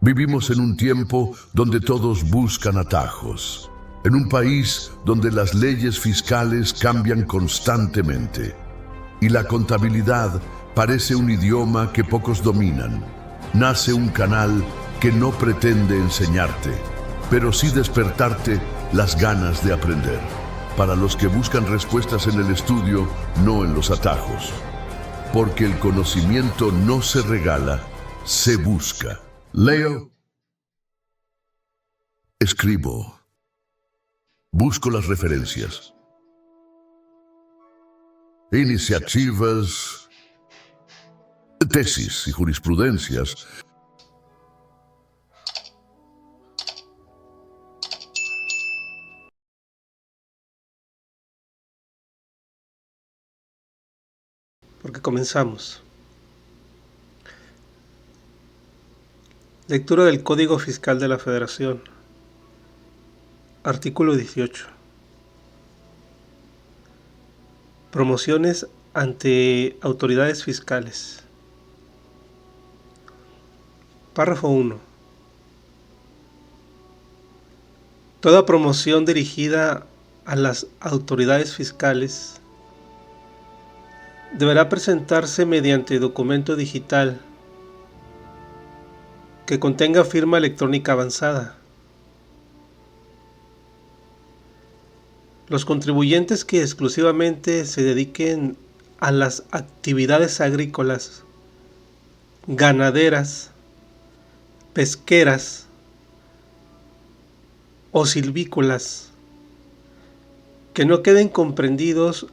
Vivimos en un tiempo donde todos buscan atajos, en un país donde las leyes fiscales cambian constantemente y la contabilidad parece un idioma que pocos dominan. Nace un canal que no pretende enseñarte, pero sí despertarte las ganas de aprender. Para los que buscan respuestas en el estudio, no en los atajos. Porque el conocimiento no se regala, se busca. Leo, escribo, busco las referencias, iniciativas, tesis y jurisprudencias. Porque comenzamos. Lectura del Código Fiscal de la Federación. Artículo 18. Promociones ante autoridades fiscales. Párrafo 1. Toda promoción dirigida a las autoridades fiscales deberá presentarse mediante documento digital que contenga firma electrónica avanzada. Los contribuyentes que exclusivamente se dediquen a las actividades agrícolas, ganaderas, pesqueras o silvícolas, que no queden comprendidos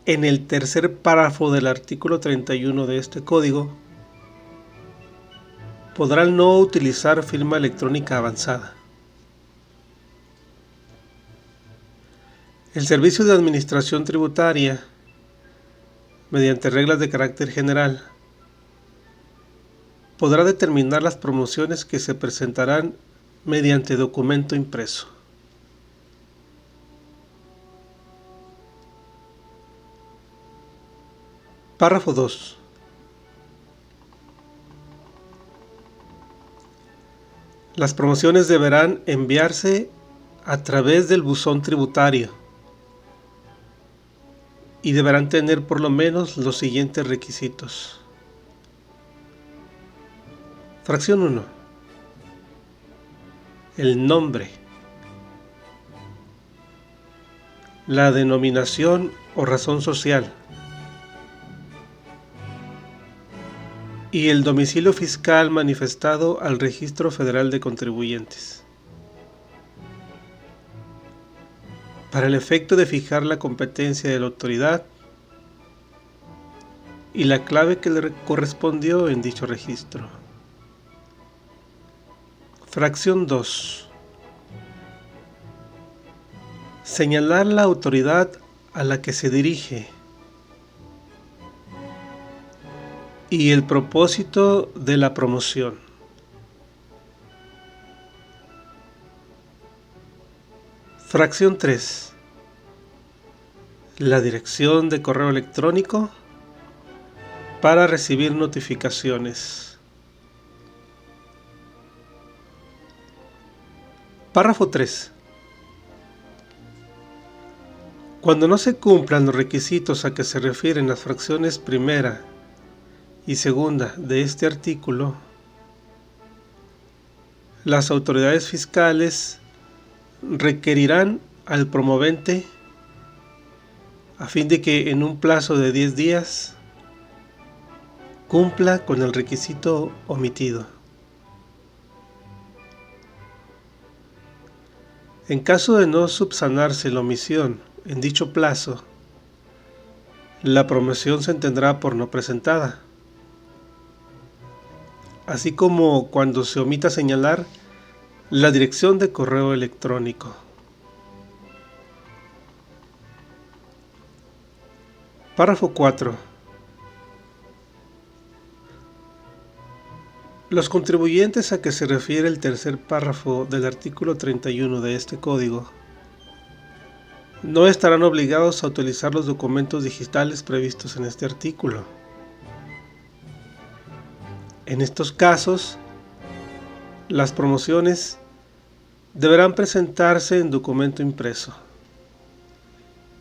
en el tercer párrafo del artículo 31 de este código, podrán no utilizar firma electrónica avanzada. El Servicio de Administración Tributaria, mediante reglas de carácter general, podrá determinar las promociones que se presentarán mediante documento impreso. Párrafo 2. Las promociones deberán enviarse a través del buzón tributario y deberán tener por lo menos los siguientes requisitos. Fracción 1. El nombre, la denominación o razón social y el domicilio fiscal manifestado al Registro Federal de Contribuyentes. Para el efecto de fijar la competencia de la autoridad y la clave que le correspondió en dicho registro. Fracción 2. Señalar la autoridad a la que se dirige y el propósito de la promoción. Fracción 3. La dirección de correo electrónico para recibir notificaciones. Párrafo 3. Cuando no se cumplan los requisitos a que se refieren las fracciones primera y segunda de este artículo, las autoridades fiscales requerirán al promovente a fin de que en un plazo de 10 días cumpla con el requisito omitido. En caso de no subsanarse la omisión en dicho plazo, la promoción se entenderá por no presentada, así como cuando se omita señalar la dirección de correo electrónico. Párrafo 4. Los contribuyentes a que se refiere el tercer párrafo del artículo 31 de este código no estarán obligados a utilizar los documentos digitales previstos en este artículo. En estos casos, Las promociones deberán presentarse en documento impreso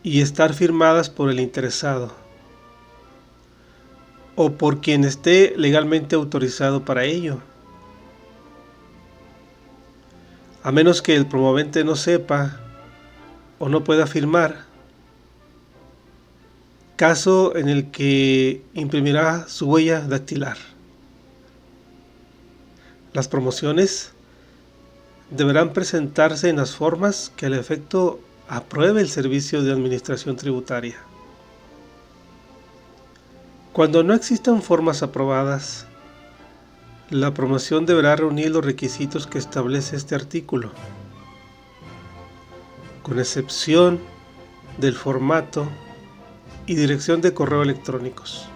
y estar firmadas por el interesado o por quien esté legalmente autorizado para ello, a menos que el promovente no sepa o no pueda firmar, caso en el que imprimirá su huella dactilar. Las promociones deberán presentarse en las formas que al efecto apruebe el Servicio de Administración Tributaria. Cuando no existan formas aprobadas, la promoción deberá reunir los requisitos que establece este artículo, con excepción del formato y dirección de correo electrónicos.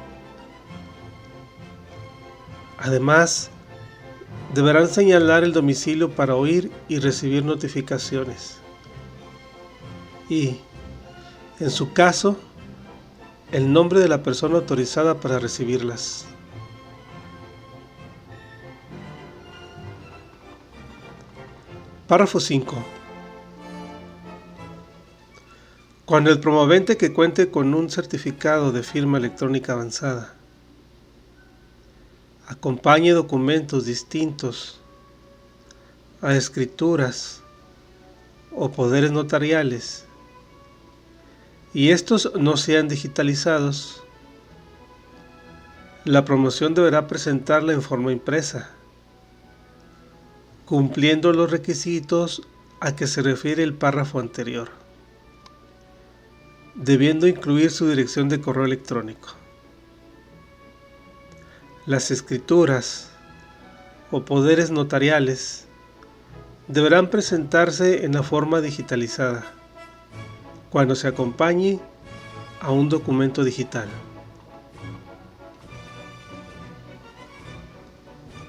Además, deberán señalar el domicilio para oír y recibir notificaciones. Y, en su caso, el nombre de la persona autorizada para recibirlas. Párrafo 5. Cuando el promovente que cuente con un certificado de firma electrónica avanzada acompañe documentos distintos a escrituras o poderes notariales y estos no sean digitalizados, la promoción deberá presentarla en forma impresa, cumpliendo los requisitos a que se refiere el párrafo anterior, debiendo incluir su dirección de correo electrónico. Las escrituras o poderes notariales deberán presentarse en la forma digitalizada cuando se acompañe a un documento digital.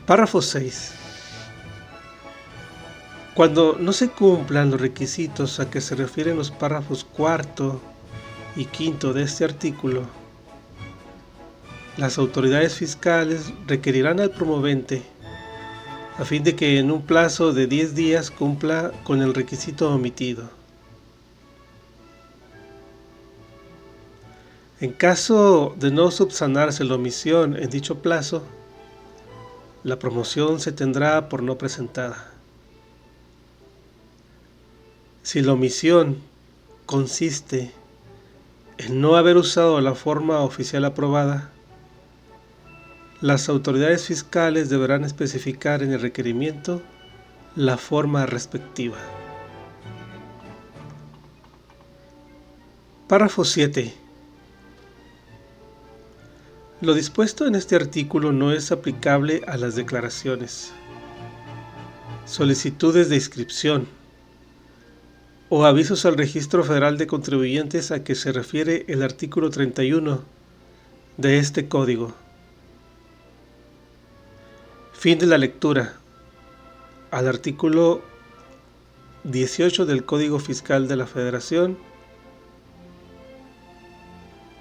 Párrafo 6. Cuando no se cumplan los requisitos a que se refieren los párrafos 4 y 5 de este artículo, las autoridades fiscales requerirán al promovente a fin de que en un plazo de 10 días cumpla con el requisito omitido. En caso de no subsanarse la omisión en dicho plazo, la promoción se tendrá por no presentada. Si la omisión consiste en no haber usado la forma oficial aprobada, las autoridades fiscales deberán especificar en el requerimiento la forma respectiva. Párrafo 7. Lo dispuesto en este artículo no es aplicable a las declaraciones, solicitudes de inscripción o avisos al Registro Federal de Contribuyentes a que se refiere el artículo 31 de este código. Fin de la lectura. Al artículo 18 del Código Fiscal de la Federación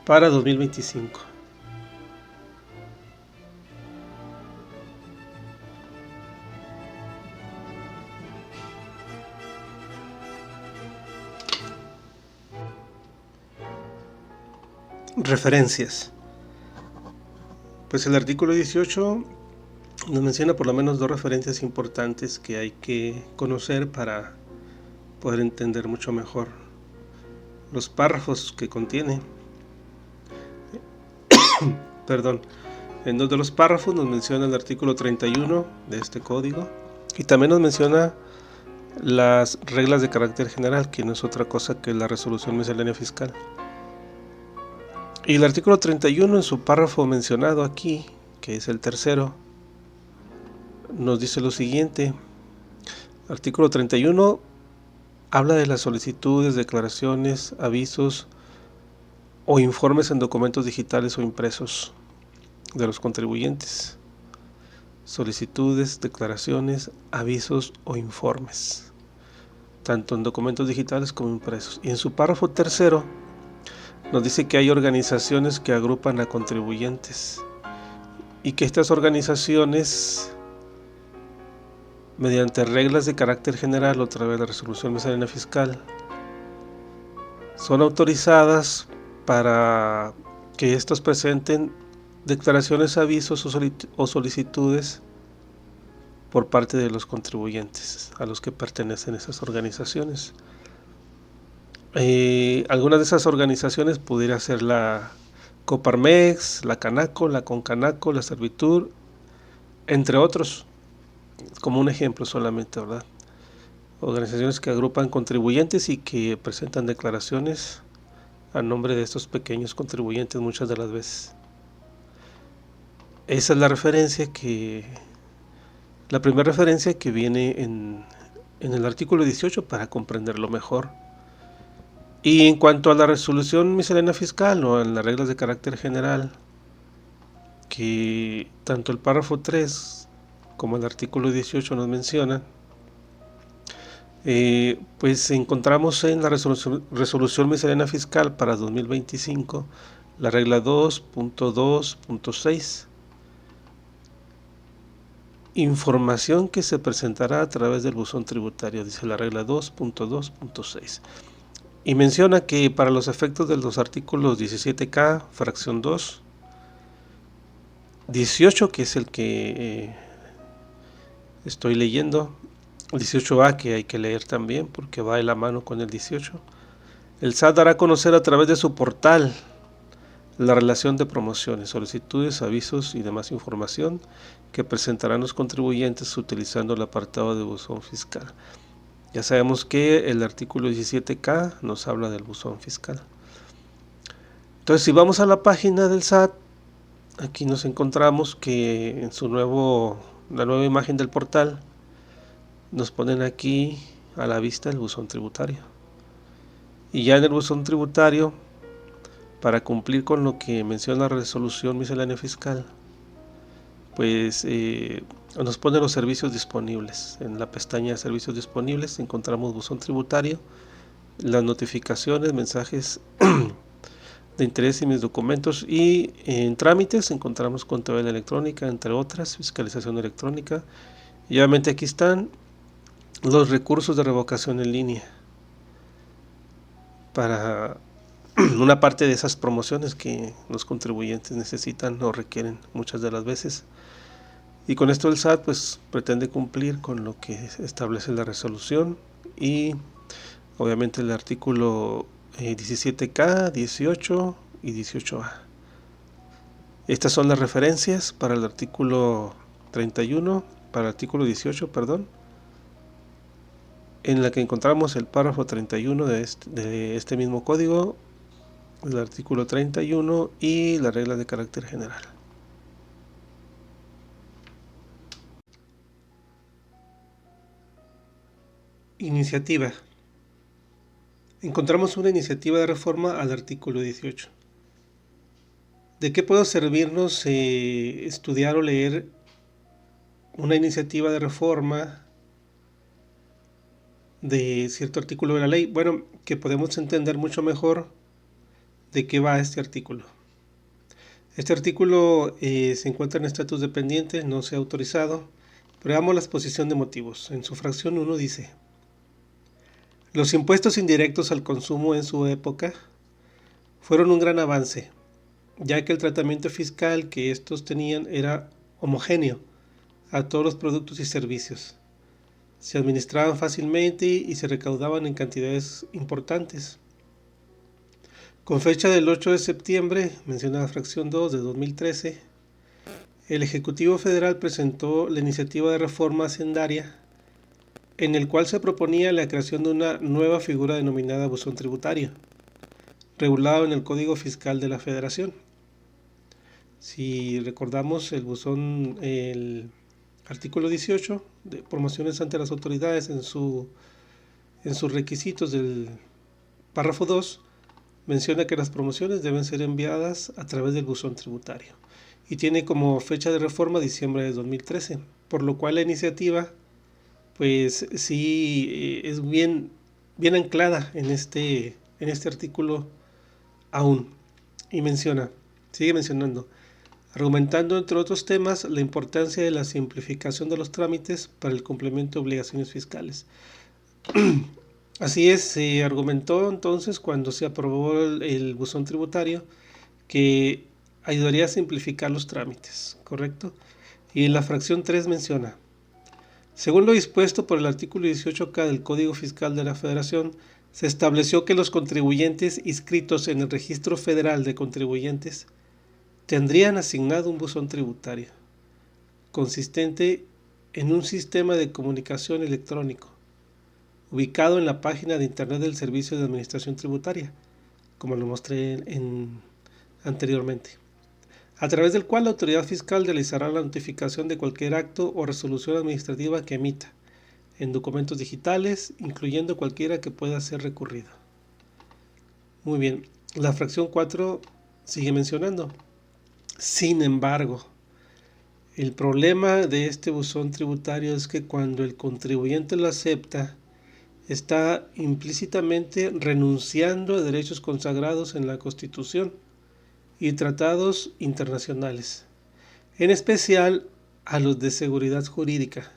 para 2025. Referencias. Pues el artículo 18 nos menciona por lo menos dos referencias importantes que hay que conocer para poder entender mucho mejor los párrafos que contiene. En dos de los párrafos nos menciona el artículo 31 de este código y también nos menciona las reglas de carácter general, que no es otra cosa que la resolución miscelánea fiscal. Y el artículo 31 en su párrafo mencionado aquí, que es el tercero, nos dice lo siguiente. Artículo 31 habla de las solicitudes, declaraciones, avisos o informes en documentos digitales o impresos de los contribuyentes. Solicitudes, declaraciones, avisos o informes, tanto en documentos digitales como impresos. Y en su párrafo tercero nos dice que hay organizaciones que agrupan a contribuyentes y que estas organizaciones mediante reglas de carácter general o a través de la resolución miscelánea fiscal, son autorizadas para que estos presenten declaraciones, avisos o solicitudes por parte de los contribuyentes a los que pertenecen esas organizaciones. Algunas de esas organizaciones pudiera ser la Coparmex, la Canaco, la Concanaco, la Servitur, entre otros, como un ejemplo solamente, ¿verdad? Organizaciones que agrupan contribuyentes y que presentan declaraciones a nombre de estos pequeños contribuyentes muchas de las veces. Esa es la primera referencia que viene en el artículo 18 para comprenderlo mejor. Y en cuanto a la resolución miscelánea fiscal o en las reglas de carácter general, que tanto el párrafo 3 como el artículo 18 nos mencionan, pues encontramos en la resolución miscelánea fiscal para 2025 la regla 2.2.6, información que se presentará a través del buzón tributario, dice la regla 2.2.6. Y menciona que para los efectos de los artículos 17K, fracción 2, 18, que es el que estoy leyendo, 18A, que hay que leer también porque va de la mano con el 18, el SAT dará a conocer a través de su portal la relación de promociones, solicitudes, avisos y demás información que presentarán los contribuyentes utilizando el apartado de buzón fiscal. Ya sabemos que el artículo 17K nos habla del buzón fiscal. Entonces, si vamos a la página del SAT, aquí nos encontramos que en la nueva imagen del portal nos ponen aquí a la vista el buzón tributario. Y ya en el buzón tributario, para cumplir con lo que menciona la resolución miscelánea fiscal, pues nos pone los servicios disponibles. En la pestaña de servicios disponibles encontramos buzón tributario, las notificaciones, mensajes de interés y mis documentos, y en trámites encontramos contabilidad electrónica, entre otras, fiscalización electrónica, y obviamente aquí están los recursos de revocación en línea para una parte de esas promociones que los contribuyentes necesitan o requieren muchas de las veces. Y con esto el SAT pues pretende cumplir con lo que establece la resolución y obviamente el artículo 17K, 18 y 18A. Estas son las referencias para el artículo 31, para el artículo 18, perdón, en la que encontramos el párrafo 31 de este mismo código, el artículo 31 y las reglas de carácter general. Iniciativa. Encontramos una iniciativa de reforma al artículo 18. ¿De qué puede servirnos estudiar o leer una iniciativa de reforma de cierto artículo de la ley? Bueno, que podemos entender mucho mejor de qué va este artículo. Este artículo se encuentra en estatus dependiente, no se ha autorizado, pero veamos la exposición de motivos. En su fracción 1 dice: los impuestos indirectos al consumo en su época fueron un gran avance, ya que el tratamiento fiscal que estos tenían era homogéneo a todos los productos y servicios. Se administraban fácilmente y se recaudaban en cantidades importantes. Con fecha del 8 de septiembre, menciona la fracción 2 de 2013, el Ejecutivo Federal presentó la iniciativa de reforma hacendaria en el cual se proponía la creación de una nueva figura denominada buzón tributario, regulado en el Código Fiscal de la Federación. Si recordamos el artículo 18 de promociones ante las autoridades en sus requisitos del párrafo 2, menciona que las promociones deben ser enviadas a través del buzón tributario y tiene como fecha de reforma diciembre de 2013, por lo cual la iniciativa pues sí es bien anclada en este artículo aún. Y sigue mencionando: argumentando entre otros temas la importancia de la simplificación de los trámites para el cumplimiento de obligaciones fiscales. Así es, se argumentó entonces cuando se aprobó el buzón tributario que ayudaría a simplificar los trámites, ¿correcto? Y en la fracción 3 menciona: según lo dispuesto por el artículo 18K del Código Fiscal de la Federación, se estableció que los contribuyentes inscritos en el Registro Federal de Contribuyentes tendrían asignado un buzón tributario, consistente en un sistema de comunicación electrónico, ubicado en la página de Internet del Servicio de Administración Tributaria, como lo mostré anteriormente, a través del cual la autoridad fiscal realizará la notificación de cualquier acto o resolución administrativa que emita, en documentos digitales, incluyendo cualquiera que pueda ser recurrido. Muy bien, la fracción 4 sigue mencionando: sin embargo, el problema de este buzón tributario es que cuando el contribuyente lo acepta, está implícitamente renunciando a derechos consagrados en la Constitución y tratados internacionales, en especial a los de seguridad jurídica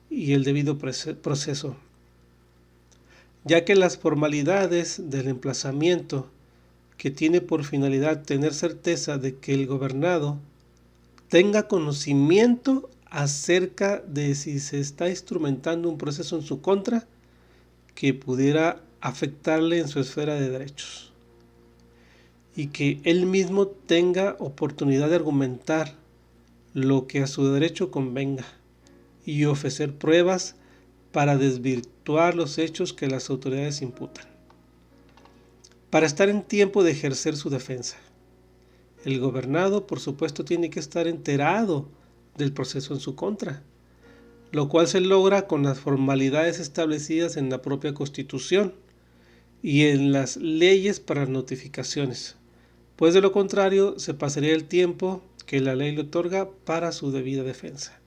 y el debido proceso, ya que las formalidades del emplazamiento, que tiene por finalidad tener certeza de que el gobernado tenga conocimiento acerca de si se está instrumentando un proceso en su contra que pudiera afectarle en su esfera de derechos, y que él mismo tenga oportunidad de argumentar lo que a su derecho convenga y ofrecer pruebas para desvirtuar los hechos que las autoridades imputan. Para estar en tiempo de ejercer su defensa, el gobernado, por supuesto, tiene que estar enterado del proceso en su contra, lo cual se logra con las formalidades establecidas en la propia Constitución y en las leyes para notificaciones, pues de lo contrario se pasaría el tiempo que la ley le otorga para su debida defensa.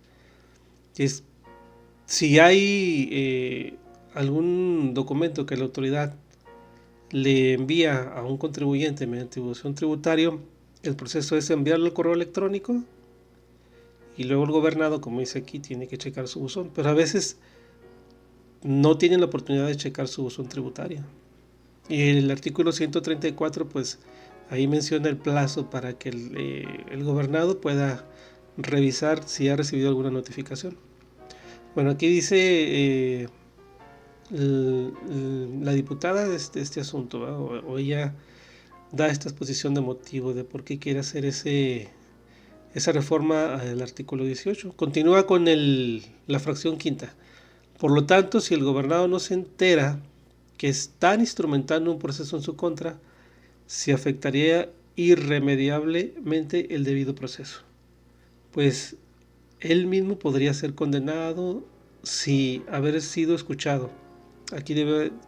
Si hay algún documento que la autoridad le envía a un contribuyente mediante buzón tributario, el proceso es enviarlo al correo electrónico y luego el gobernado, como dice aquí, tiene que checar su buzón, pero a veces no tienen la oportunidad de checar su buzón tributario. Y el artículo 134, pues ahí menciona el plazo para que el gobernado pueda revisar si ha recibido alguna notificación. Bueno, aquí dice la diputada de este asunto, o ella da esta exposición de motivo de por qué quiere hacer esa reforma al artículo 18. Continúa con la fracción quinta. Por lo tanto, si el gobernado no se entera que están instrumentando un proceso en su contra, se afectaría irremediablemente el debido proceso, pues él mismo podría ser condenado sin haber sido escuchado. Aquí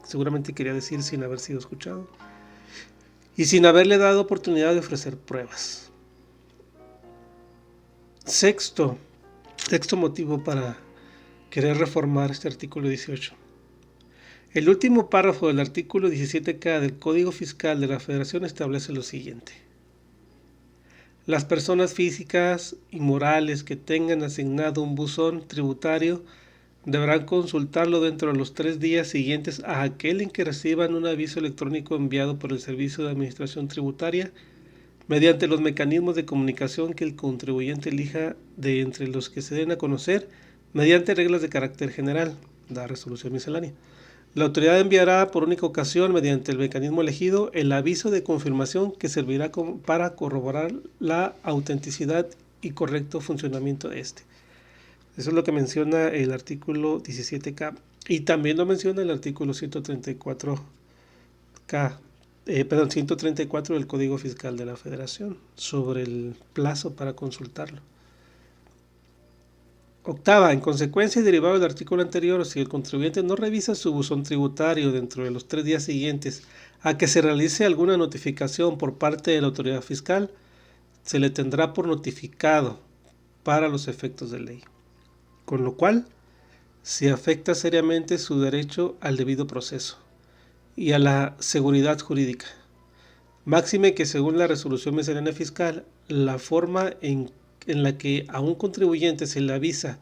seguramente quería decir sin haber sido escuchado y sin haberle dado oportunidad de ofrecer pruebas. Sexto motivo para querer reformar este artículo 18. El último párrafo del artículo 17K del Código Fiscal de la Federación establece lo siguiente: las personas físicas y morales que tengan asignado un buzón tributario deberán consultarlo dentro de los 3 días siguientes a aquel en que reciban un aviso electrónico enviado por el Servicio de Administración Tributaria mediante los mecanismos de comunicación que el contribuyente elija de entre los que se den a conocer mediante reglas de carácter general, la resolución miscelánea. La autoridad enviará por única ocasión, mediante el mecanismo elegido, el aviso de confirmación que servirá para corroborar la autenticidad y correcto funcionamiento de este. Eso es lo que menciona el artículo 17K y también lo menciona el artículo 134 del Código Fiscal de la Federación sobre el plazo para consultarlo. Octava, en consecuencia y derivado del artículo anterior, si el contribuyente no revisa su buzón tributario dentro de los 3 días siguientes a que se realice alguna notificación por parte de la autoridad fiscal, se le tendrá por notificado para los efectos de ley, con lo cual se afecta seriamente su derecho al debido proceso y a la seguridad jurídica. Máxime que según la resolución miscelánea fiscal, la forma en la que a un contribuyente se le avisa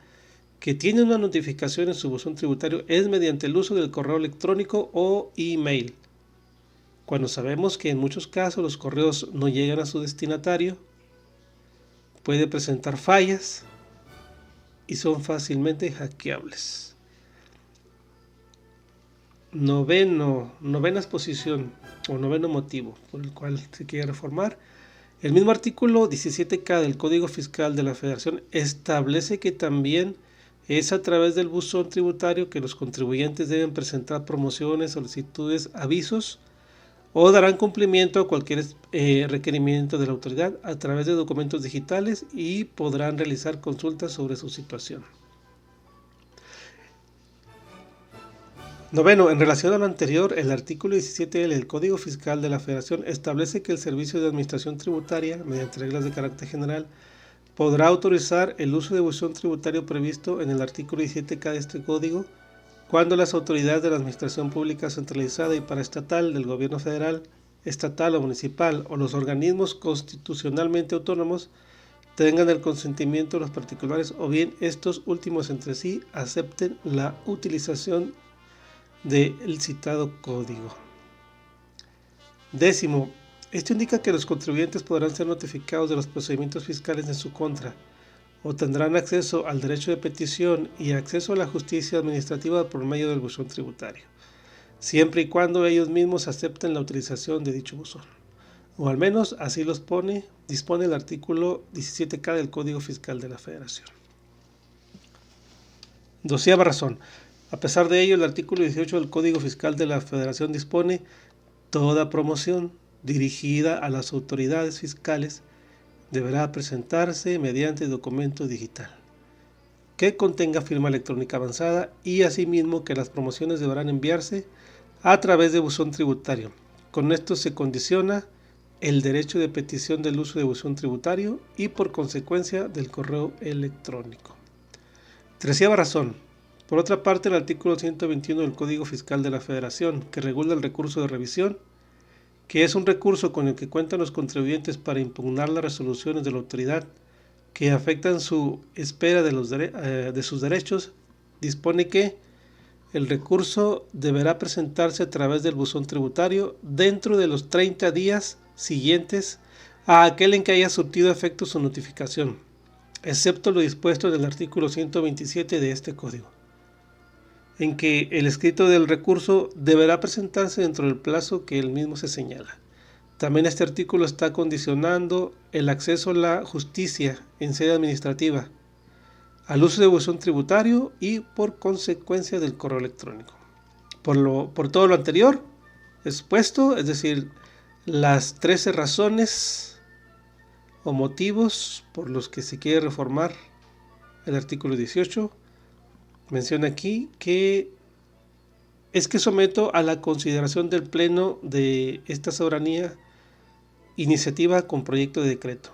que tiene una notificación en su buzón tributario es mediante el uso del correo electrónico o email. Cuando sabemos que en muchos casos los correos no llegan a su destinatario, puede presentar fallas y son fácilmente hackeables. Novena exposición o noveno motivo por el cual se quiere reformar. El mismo artículo 17K del Código Fiscal de la Federación establece que también es a través del buzón tributario que los contribuyentes deben presentar promociones, solicitudes, avisos o darán cumplimiento a cualquier requerimiento de la autoridad a través de documentos digitales y podrán realizar consultas sobre su situación. Noveno, en relación a lo anterior, el artículo 17L del Código Fiscal de la Federación establece que el Servicio de Administración Tributaria, mediante reglas de carácter general, podrá autorizar el uso de buzón tributario previsto en el artículo 17K de este código cuando las autoridades de la Administración Pública Centralizada y Paraestatal del Gobierno Federal, Estatal o Municipal o los organismos constitucionalmente autónomos tengan el consentimiento de los particulares o bien estos últimos entre sí acepten la utilización del citado código. Décimo, esto indica que los contribuyentes podrán ser notificados de los procedimientos fiscales en su contra o tendrán acceso al derecho de petición y acceso a la justicia administrativa por medio del buzón tributario, siempre y cuando ellos mismos acepten la utilización de dicho buzón, o al menos así dispone el artículo 17K del Código Fiscal de la Federación. Doceava razón. A pesar de ello, el artículo 18 del Código Fiscal de la Federación dispone: toda promoción dirigida a las autoridades fiscales deberá presentarse mediante documento digital que contenga firma electrónica avanzada y asimismo que las promociones deberán enviarse a través de buzón tributario. Con esto se condiciona el derecho de petición del uso de buzón tributario y por consecuencia del correo electrónico. Treceava razón. Por otra parte, el artículo 121 del Código Fiscal de la Federación, que regula el recurso de revisión, que es un recurso con el que cuentan los contribuyentes para impugnar las resoluciones de la autoridad que afectan su espera de sus derechos, dispone que el recurso deberá presentarse a través del buzón tributario dentro de los 30 días siguientes a aquel en que haya surtido efecto su notificación, excepto lo dispuesto en el artículo 127 de este código, en que el escrito del recurso deberá presentarse dentro del plazo que el mismo se señala. También este artículo está condicionando el acceso a la justicia en sede administrativa, al uso de buzón tributario y por consecuencia del correo electrónico. Por todo lo anterior expuesto, es decir, las 13 razones o motivos por los que se quiere reformar el artículo 18, menciona aquí que someto a la consideración del Pleno de esta soberanía iniciativa con proyecto de decreto,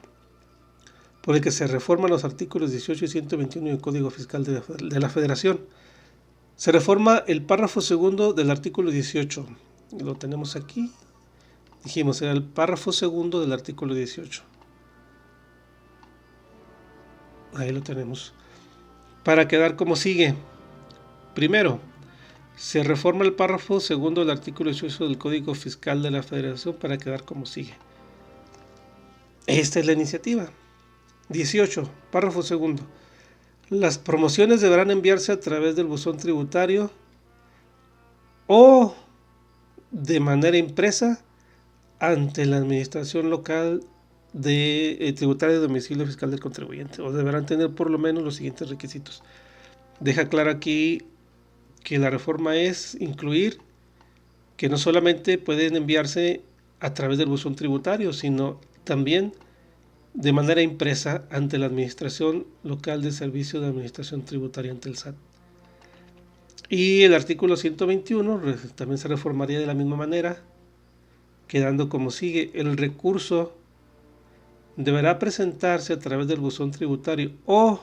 por el que se reforman los artículos 18 y 121 del Código Fiscal de la Federación. Se reforma el párrafo segundo del artículo 18. Lo tenemos aquí. Dijimos, era el párrafo segundo del artículo 18. Ahí lo tenemos. Para quedar como sigue. Primero, se reforma el párrafo segundo del artículo 18 del Código Fiscal de la Federación para quedar como sigue. Esta es la iniciativa. 18, párrafo segundo. Las promociones deberán enviarse a través del buzón tributario o de manera impresa ante la administración local de tributaria de domicilio fiscal del contribuyente, o deberán tener por lo menos los siguientes requisitos. Deja claro aquí que la reforma es incluir que no solamente pueden enviarse a través del buzón tributario, sino también de manera impresa ante la Administración Local de Servicio de Administración Tributaria ante el SAT. Y el artículo 121 también se reformaría de la misma manera, quedando como sigue: el recurso deberá presentarse a través del buzón tributario o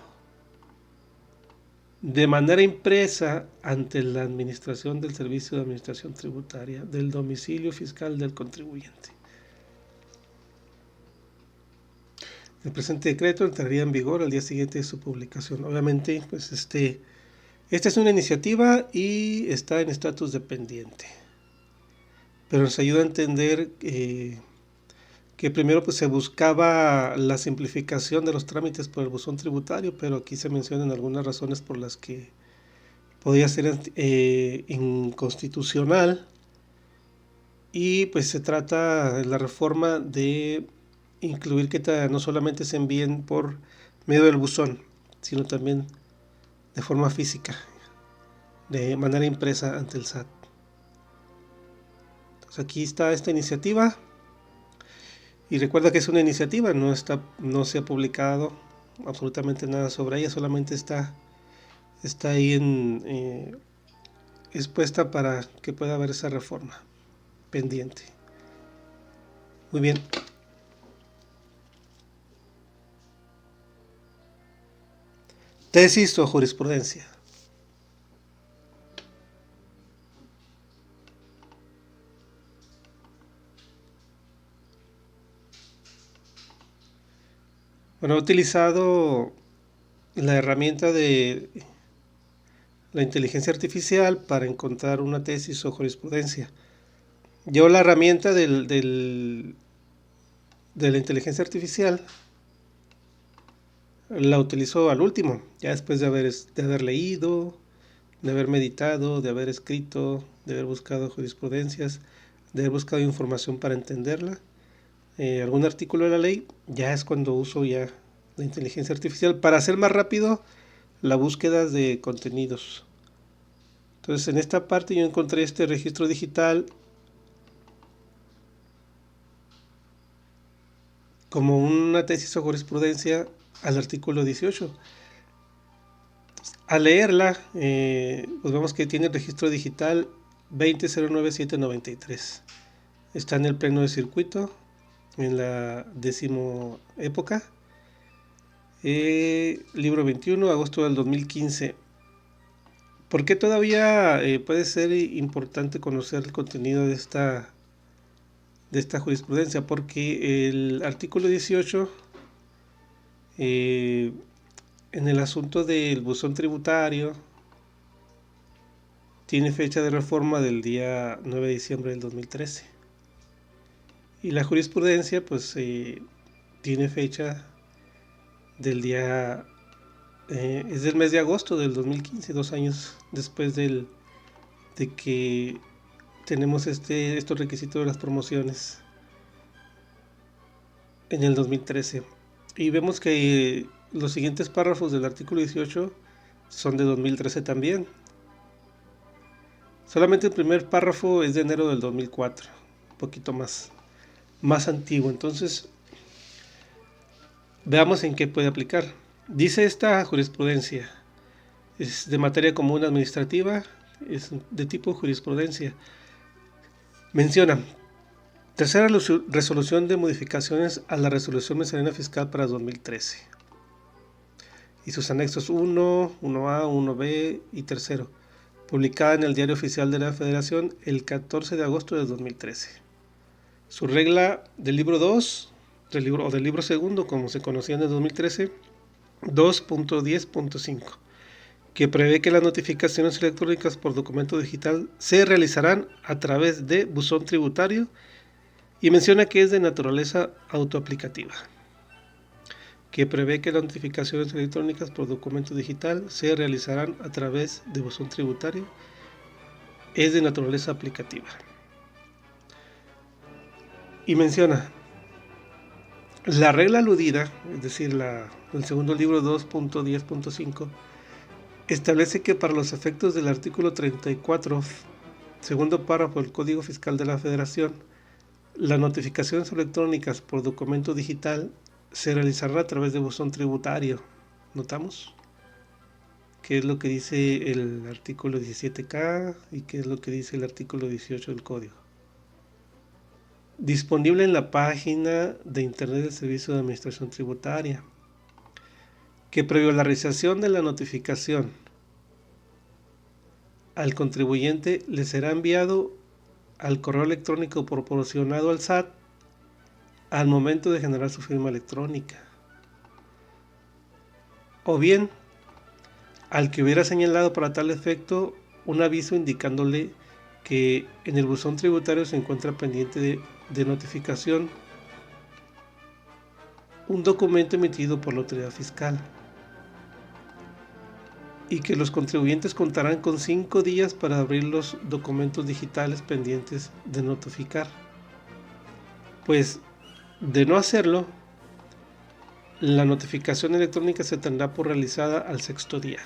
de manera impresa ante la Administración del Servicio de Administración Tributaria del domicilio fiscal del contribuyente. El presente decreto entraría en vigor al día siguiente de su publicación. Obviamente, pues esta es una iniciativa y está en estatus de pendiente. Pero nos ayuda a entender que primero pues se buscaba la simplificación de los trámites por el buzón tributario, pero aquí se mencionan algunas razones por las que podía ser inconstitucional, y pues se trata de la reforma de incluir que no solamente se envíen por medio del buzón, sino también de forma física, de manera impresa ante el SAT. Entonces aquí está esta iniciativa. Y recuerda que es una iniciativa, no se ha publicado absolutamente nada sobre ella, solamente está ahí expuesta para que pueda haber esa reforma pendiente. Muy bien. Tesis o jurisprudencia. Bueno, he utilizado la herramienta de la inteligencia artificial para encontrar una tesis o jurisprudencia. Yo la herramienta de la inteligencia artificial la utilizo al último, ya después de haber leído, de haber meditado, de haber escrito, de haber buscado jurisprudencias, de haber buscado información para entenderla. Algún artículo de la ley, ya es cuando uso ya la inteligencia artificial para hacer más rápido la búsqueda de contenidos. Entonces en esta parte yo encontré este registro digital como una tesis o jurisprudencia al artículo 18. Al leerla, pues vemos que tiene el registro digital 2009793. Está en el pleno de circuito, en la 10ª época. Libro 21, agosto del 2015. ¿Por qué todavía puede ser importante conocer el contenido de esta jurisprudencia? Porque el artículo 18, en el asunto del buzón tributario, tiene fecha de reforma del día 9 de diciembre del 2013. Y la jurisprudencia, pues, tiene fecha del día... es del mes de agosto del 2015, 2 años después de que tenemos estos requisitos de las promociones en el 2013. Y vemos que los siguientes párrafos del artículo 18 son de 2013 también. Solamente el primer párrafo es de enero del 2004, un poquito más antiguo. Entonces, veamos en qué puede aplicar. Dice esta jurisprudencia, es de materia común administrativa, es de tipo jurisprudencia. Menciona: tercera resolución de modificaciones a la resolución miscelánea fiscal para 2013 y sus anexos 1, 1A, 1B y tercero, publicada en el Diario Oficial de la Federación el 14 de agosto de 2013. Su regla del libro 2, del libro segundo, como se conocía en el 2013, 2.10.5, que prevé que las notificaciones electrónicas por documento digital se realizarán a través de buzón tributario, y menciona que es de naturaleza autoaplicativa, que prevé que las notificaciones electrónicas por documento digital se realizarán a través de buzón tributario, es de naturaleza aplicativa. Y menciona: la regla aludida, es decir, el segundo libro 2.10.5, establece que para los efectos del artículo 34, segundo párrafo del Código Fiscal de la Federación, las notificaciones electrónicas por documento digital se realizarán a través de buzón tributario. ¿Notamos? ¿Qué es lo que dice el artículo 17K y qué es lo que dice el artículo 18 del Código? Disponible en la página de Internet del Servicio de Administración Tributaria, que previo a la realización de la notificación al contribuyente le será enviado al correo electrónico proporcionado al SAT al momento de generar su firma electrónica. o bien al que hubiera señalado para tal efecto un aviso indicándole que en el buzón tributario se encuentra pendiente de notificación un documento emitido por la autoridad fiscal y que los contribuyentes contarán con 5 días para abrir los documentos digitales pendientes de notificar. Pues, de no hacerlo, la notificación electrónica se tendrá por realizada al 6º día,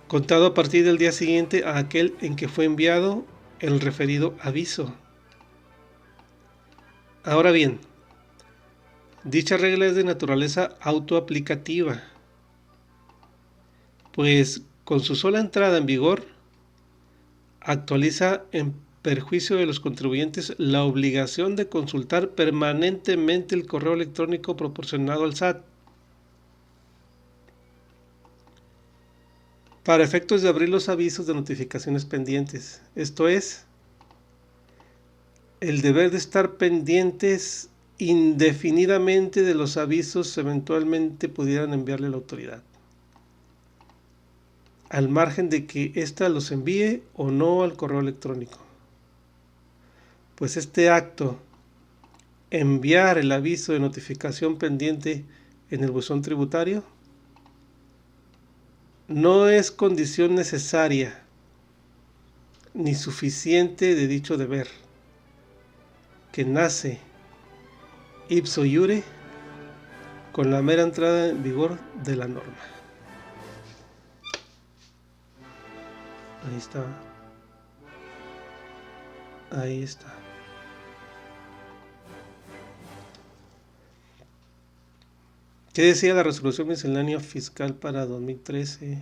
contado a partir del día siguiente a aquel en que fue enviado el referido aviso. Ahora bien, dicha regla es de naturaleza autoaplicativa, pues con su sola entrada en vigor, actualiza en perjuicio de los contribuyentes la obligación de consultar permanentemente el correo electrónico proporcionado al SAT para efectos de abrir los avisos de notificaciones pendientes. Esto es, el deber de estar pendientes indefinidamente de los avisos eventualmente pudieran enviarle la autoridad, al margen de que ésta los envíe o no al correo electrónico. Pues este acto, enviar el aviso de notificación pendiente en el buzón tributario, no es condición necesaria ni suficiente de dicho deber, que nace ipso iure con la mera entrada en vigor de la norma. Ahí está. Ahí está. ¿Qué decía la resolución miscelánea fiscal para 2013?